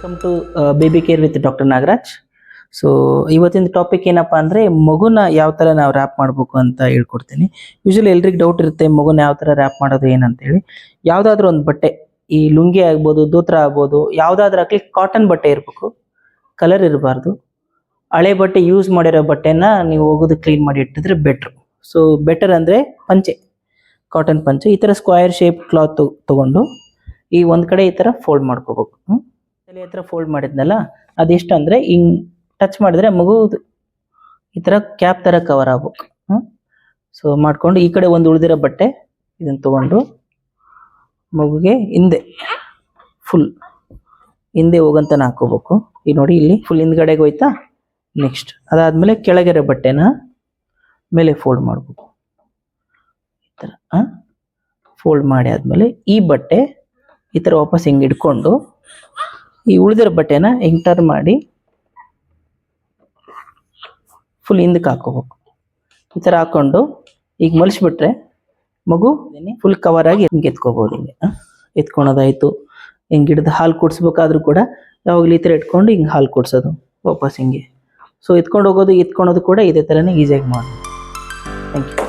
Welcome to baby care with doctor Nagaraj. So ಇವತ್ತಿನ topic ಏನಪ್ಪಾ ಅಂದ್ರೆ ಮಗುನ ಯಾವ ತರ ನಾವು ರ್ಯಾಪ್ ಮಾಡ್ಬೇಕು ಅಂತ ಹೇಳ್ಕೊಡ್ತೀನಿ. ಯೂಶಲಿ ಎಲ್ರಿಗೂ ಡೌಟ್ ಇರುತ್ತೆ ಮಗುನ ಯಾವ ತರ ರ್ಯಾಪ್ ಮಾಡೋದು ಏನಂತೇಳಿ. ಯಾವ್ದಾದ್ರು ಒಂದು ಬಟ್ಟೆ, ಈ ಲುಂಗಿ ಆಗ್ಬೋದು, ದೂತ್ರ ಆಗ್ಬೋದು, ಯಾವ್ದಾದ್ರು ಆಗ್ಲಿ ಕಾಟನ್ ಬಟ್ಟೆ ಇರಬೇಕು, ಕಲರ್ ಇರಬಾರ್ದು. ಹಳೆ ಬಟ್ಟೆ ಯೂಸ್ ಮಾಡಿರೋ ಬಟ್ಟೆನ ನೀವು ಹೋಗೋದು ಕ್ಲೀನ್ ಮಾಡಿ ಇಟ್ಟಿದ್ರೆ ಬೆಟ್ರು. ಸೊ ಬೆಟರ್ ಅಂದ್ರೆ ಪಂಚೆ, ಕಾಟನ್ ಪಂಚೆ. ಈ ತರ ಸ್ಕ್ವೈರ್ ಶೇಪ್ ಕ್ಲಾತ್ ತಗೊಂಡು ಈ ಒಂದ್ ಕಡೆ ಈ ತರ ಫೋಲ್ಡ್ ಮಾಡ್ಕೋಬೇಕು. ತಲೆ ಹತ್ರ ಫೋಲ್ಡ್ ಮಾಡಿದ್ನಲ್ಲ, ಅದೆಷ್ಟು ಅಂದ್ರೆ ಹಿಂಗ್ ಟಚ್ ಮಾಡಿದ್ರೆ ಮಗು ಈ ತರ ಕ್ಯಾಪ್ ತರ ಕವರ್ ಆಗ್ಬೇಕು. ಸೊ ಮಾಡ್ಕೊಂಡು ಈ ಕಡೆ ಒಂದು ಉಳಿದಿರೋ ಬಟ್ಟೆ ಇದನ್ನ ತಗೊಂಡು ಮಗುಗೆ ಹಿಂದೆ ಫುಲ್ ಹಿಂದೆ ಹೋಗಂತ ಹಾಕೋಬೇಕು. ಈಗ ನೋಡಿ ಇಲ್ಲಿ ಫುಲ್ ಹಿಂದ್ಗಡೆಗೆ ಹೋಯ್ತಾ. ನೆಕ್ಸ್ಟ್ ಅದಾದ್ಮೇಲೆ ಕೆಳಗಿರೋ ಬಟ್ಟೆನ ಮೇಲೆ ಫೋಲ್ಡ್ ಮಾಡ್ಬೇಕು. ಈ ತರ ಫೋಲ್ಡ್ ಮಾಡಿ ಆದ್ಮೇಲೆ ಈ ಬಟ್ಟೆ ಈ ತರ ವಾಪಸ್ ಹಿಂಗ್ ಇಟ್ಕೊಂಡು ಈ ಉಳಿದಿರೋ ಬಟ್ಟೆನ ಹಿಂಗ್ ಟರ್ನ್ ಮಾಡಿ ಫುಲ್ ಹಿಂದಕ್ಕೆ ಹಾಕೋಬೇಕು. ಈ ತರ ಹಾಕೊಂಡು ಈಗ ಮಲಿಸ್ಬಿಟ್ರೆ ಮಗು ಫುಲ್ ಕವರ್ ಆಗಿ ಹಿಂಗೆ ಎತ್ಕೋಬಹುದು. ಹಿಂಗೆ ಎತ್ಕೊಳೋದಾಯ್ತು. ಹಿಂಗೆ ಹಿಡಿದು ಹಾಲು ಕುಡಿಸ್ಬೇಕಾದ್ರೂ ಕೂಡ ಯಾವಾಗಲೂ ಈ ತರ ಇಟ್ಕೊಂಡು ಹಿಂಗೆ ಹಾಲು ಕುಡಿಸೋದು ವಾಪಸ್ ಹಿಂಗೆ. ಸೊ ಎತ್ಕೊಂಡು ಹೋಗೋದು ಎತ್ಕೊಳೋದು ಕೂಡ ಇದೇ ತರನೇ ಈಸಿಯಾಗಿ ಮಾಡೋದು. Thank you.